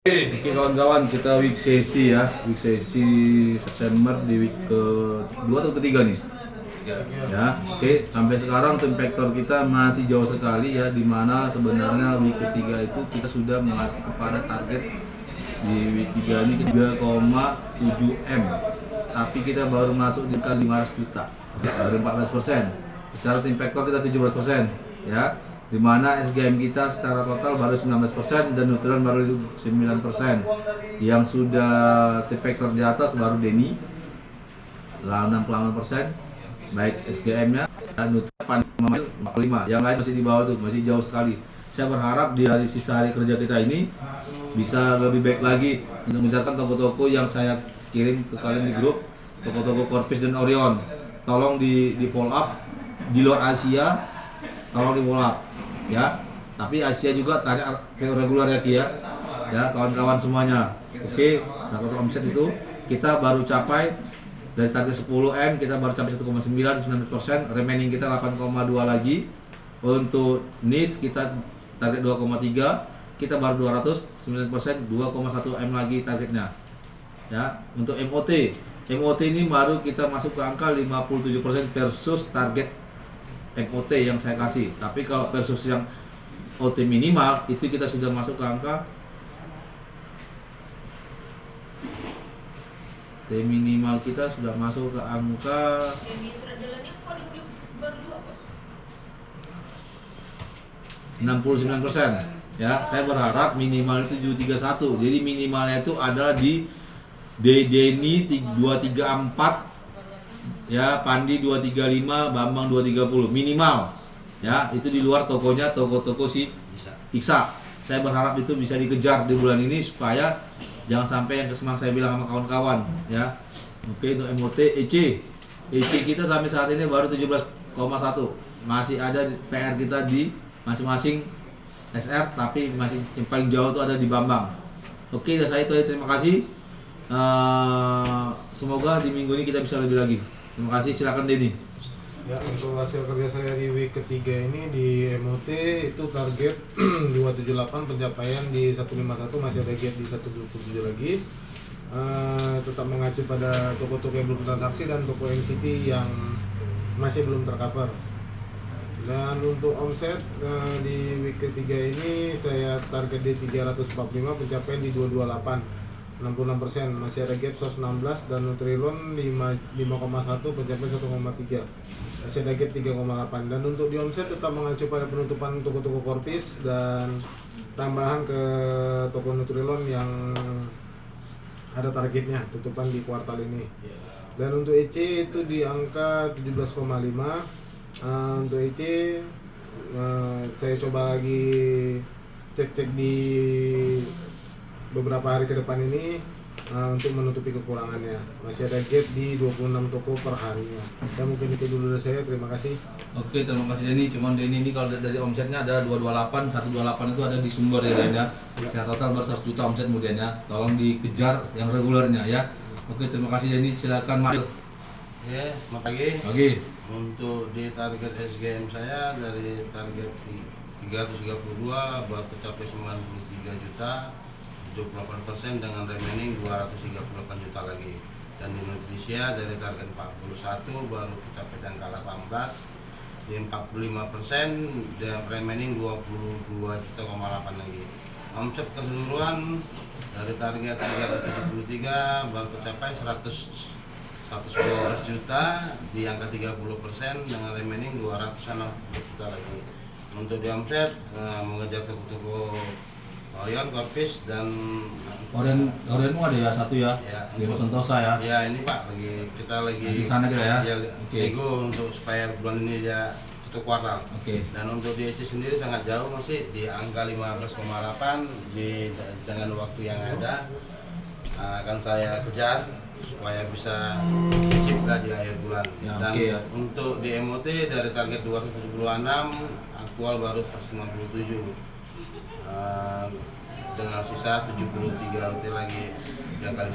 Oke kawan-kawan, kita week sesi ya, week sesi September di week ke-2 atau ketiga nih ya. Oke, sampai sekarang tim vektor kita masih jauh sekali ya, dimana sebenarnya week ketiga itu kita sudah mengacu kepada target di week 3 ini 3,7 M, tapi kita baru masuk di angka 500 juta, baru 14%. Secara tim vektor kita 17% ya, dimana SGM kita secara total baru 19% dan Nutrion baru 9%. Yang sudah tim vektor di atas baru Denny 68%, baik SGM-nya dan Nutrion 45%. Yang lain masih di bawah tuh, masih jauh sekali. Saya berharap di hari sisa hari kerja kita ini bisa lebih baik lagi untuk mengejarkan toko-toko yang saya kirim ke kalian di grup, toko-toko Corpus dan Orion. Tolong di follow up. Di luar Asia tolong di follow up ya, tapi Asia juga tanya regular ya Ki ya kawan-kawan semuanya. Oke, satu omset itu kita baru capai dari target 10M, kita baru capai 1,9%, remaining kita 8,2 lagi. Untuk NIS kita target 2,3, kita baru 209%, 2,1M lagi targetnya ya. Untuk MOT ini baru kita masuk ke angka 57% versus target MOT yang saya kasih. Tapi kalau versus yang OT minimal itu kita sudah masuk ke angka T minimal, kita sudah masuk ke angka 69% ya. Saya berharap minimal itu 731. Jadi minimalnya itu adalah di Denny 234 ya, Pandi 235, Bambang 230 minimal ya. Itu di luar tokonya, toko-toko si Iksa. Saya berharap itu bisa dikejar di bulan ini supaya jangan sampai yang kesemang saya bilang sama kawan-kawan ya. Oke, untuk MOT EC kita sampai saat ini baru 17,1. Masih ada PR kita di masing-masing SR, tapi masih yang paling jauh itu ada di Bambang. Oke, dari saya itu aja, terima kasih. Semoga di minggu ini kita bisa lebih lagi. Terima kasih, silakan Denny. Ya, untuk hasil kerja saya di week ketiga ini di MOT itu target 278, pencapaian di 151, masih ada gap di 127 lagi. Tetap mengacu pada toko-toko yang belum transaksi dan toko NCT yang masih belum tercover. Dan untuk omset di week ketiga ini saya target di 345, pencapaian di 228. 66%, masih ada gap 116, dan Nutrilon 5,1, pencapaian 1,3, masih ada gap 3,8. Dan untuk di omset tetap mengacu pada penutupan toko-toko Corpus dan tambahan ke toko Nutrilon yang ada targetnya tutupan di kuartal ini. Dan untuk EC itu di angka 17,5. Untuk EC saya coba lagi cek-cek di beberapa hari ke depan ini untuk menutupi kekurangannya. Masih ada gap di 26 toko per harinya. Dan mungkin itu dulu dari saya, terima kasih. Oke, terima kasih Denny. Cuman Denny ini kalau dari omsetnya ada 228, 128 itu ada di sumber ya Dan ya. Secara total baru 100 juta omset kemudian ya. Tolong dikejar yang regulernya ya. Oke, terima kasih Denny. Silakan Mail. Ya, pagi. Pagi. Untuk di target SGM saya dari target 332 baru tercapai 93 juta, 78% dengan remaining 238 juta lagi. Dan di Nutrisia dari target 41 baru tercapai di angka 18, di 45% dan remaining 22,8 juta lagi. Omset keseluruhan dari target 373 baru tercapai 112 juta di angka 30% dengan remaining 260 juta lagi. Untuk di omset mengejar toko-toko Orion, Corpus dan Orionmu ada ya satu ya, di Sentosa ya. Ya ini Pak, kita lagi di sana kita ya. Oke. Untuk supaya bulan ini dia tutup kuartal. Oke. Dan untuk di EC sendiri sangat jauh, masih di angka 15,8 dengan waktu yang ada akan saya kejar supaya bisa chip lah di akhir bulan. Ya, dan ya. untuk di MOT dari target 276 aktual baru 157. Dengan sisa 73 OT lagi yang kali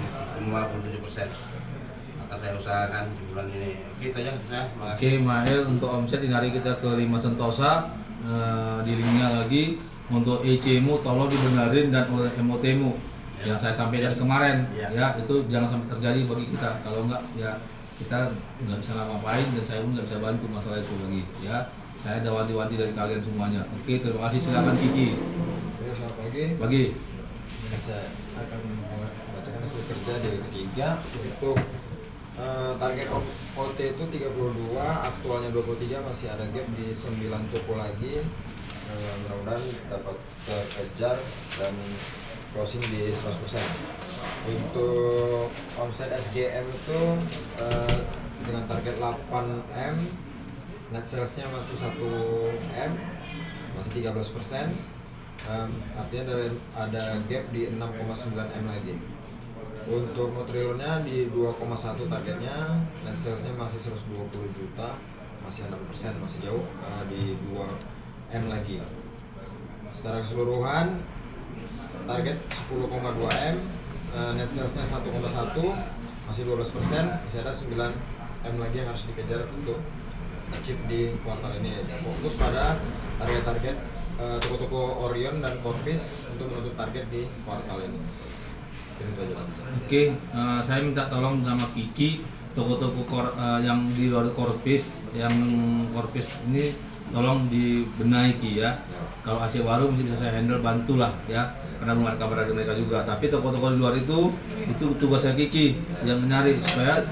57% akan saya usahakan di bulan ini. Oke, itu aja saya. Oke, Mael, untuk omset ini hari kita ke 5 Sentosa, di linknya lagi. Untuk EC-mu tolong dibenerin dan MOT-mu yang saya sampaikan kemarin Ya. ya, itu jangan sampai terjadi bagi kita. Kalau enggak ya kita nggak bisa ngapain, dan saya pun nggak bisa bantu masalah itu lagi ya. Saya ada wanti-wanti dari kalian semuanya. Oke, terima kasih. Silakan Kiki. Oke, selamat pagi. Bagi. Saya akan membacakan hasil kerja dari ketiga untuk target OT itu 32, aktualnya 23, masih ada gap di 9 toko lagi. Mudah-mudahan dapat terkejar dan closing di 100%. Untuk omset SGM itu dengan target 8M, net salesnya masih 1M, masih 13%. Artinya ada gap di 6,9M lagi. Untuk Nutrilonnya di 2,1 targetnya, net salesnya masih 120 juta, masih 6%, masih jauh di 2M lagi. Secara keseluruhan target 10,2M, net salesnya 1,1, masih 12%, masih ada 9M lagi yang harus dikejar untuk achieve di kuartal ini. Fokus pada target-target toko-toko Orion dan Corpis untuk menutup target di kuartal ini. Itu aja, Pak. Oke, saya minta tolong sama Kiki, toko-toko yang di luar Corpis, yang Corpis ini tolong dibenahi Ki ya. Kalau Asia Baru mesti bisa saya handle, bantulah ya, karena belum ada kabar dari mereka juga. Tapi toko-toko di luar itu tugasnya Kiki yang nyari supaya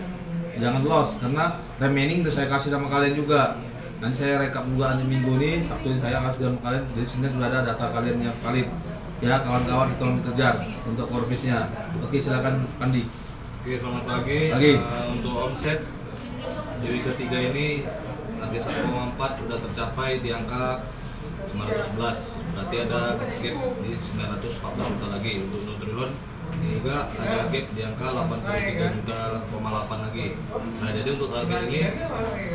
jangan loss, karena remaining udah saya kasih sama kalian juga. Nanti saya rekap juga nanti minggu ini, Sabtu ini saya kasih sama kalian. Jadi Senin sudah ada data kalian yang valid. Ya kawan-kawan, tolong dikejar untuk Corpisnya. Oke, silakan Pandi. Oke, selamat pagi. Pagi. Untuk omset di week ketiga ini target 1,4 sudah tercapai di angka 911. Berarti ada gap di 914 juta lagi. Untuk Nutrilon juga ada gap di angka 83 juta, 8 lagi. Nah, jadi untuk target ini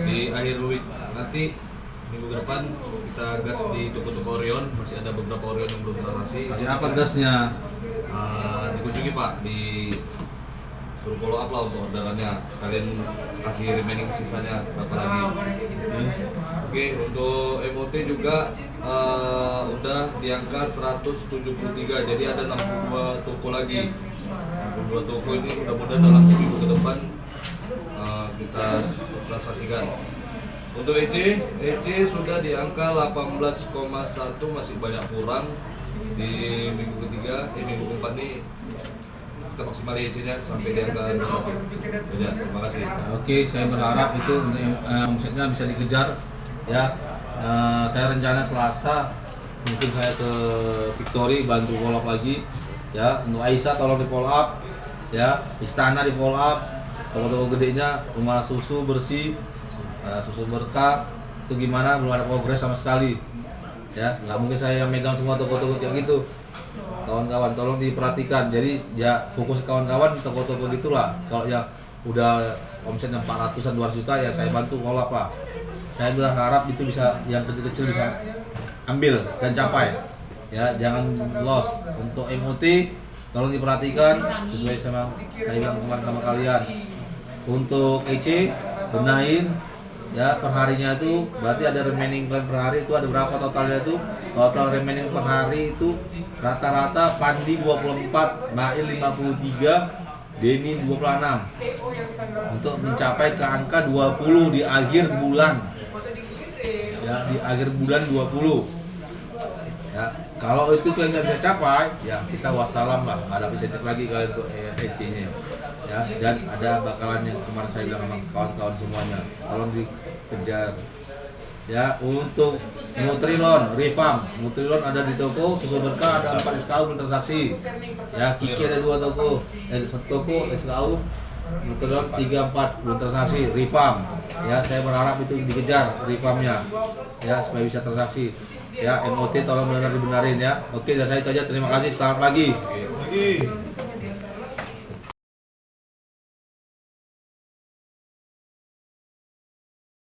di akhir week nanti minggu ke depan kita gas di toko-toko Orion. Masih ada beberapa Orion yang belum transaksi. Ada apa gasnya? Dikunjungi Pak, di suruh follow up lah untuk orderannya, sekalian kasih remaining sisanya berapa lagi. Oke, untuk MOT juga udah di angka 173, jadi ada 62 toko lagi. 62 toko ini mudah-mudahan dalam seminggu ke depan kita transaksikan. Untuk EC sudah di angka 18,1, masih banyak kurang di minggu ketiga, minggu keempat ini kita maksimali EC-nya sampai di angka 21. Ya, terima kasih. Oke, saya berharap itu omsetnya bisa dikejar ya. Saya rencana Selasa mungkin saya ke Victory bantu follow up lagi ya. Untuk Aisyah tolong di follow up ya, Istana di follow up, toko-toko gedenya, rumah susu bersih, susu berkah itu gimana, belum ada progres sama sekali ya. Nggak mungkin saya yang megang semua toko-toko kayak gitu. Kawan-kawan tolong diperhatikan. Jadi ya fokus kawan-kawan toko-toko gitulah. Kalau yang udah omsetnya 400-an 200 juta ya saya bantu follow up Pak. Saya berharap itu bisa, yang kecil-kecil bisa ambil dan capai ya, jangan loss. Untuk MOT tolong diperhatikan sesuai sama saya bilang kemarin sama kalian. Untuk EC benahin ya, perharinya itu berarti ada remaining plan per hari itu ada berapa totalnya itu. Total remaining per hari itu rata-rata Pandi 24, Mail 53, Denny 26 untuk mencapai ke angka 20 di akhir bulan ya, di akhir bulan 20 ya. Kalau itu kalian nggak bisa capai ya kita wassalam lah, nggak ada insentif lagi kalian untuk EC-nya ya. Dan ada bakalan yang kemarin saya bilang sama kawan-kawan semuanya, tolong dikejar ya. Untuk Nutrilon, Nutrilon ada di toko susu berkah, ada 4 SKU belum transaksi ya. Kiki ada 2 toko, 1 toko SKU, Nutrilon 3-4 belum transaksi. Rifam ya, saya berharap itu dikejar Rifamnya ya supaya bisa transaksi ya. MOT tolong benar-benar dibenarin ya. Oke, dari saya itu aja, terima kasih, selamat pagi. Lagi.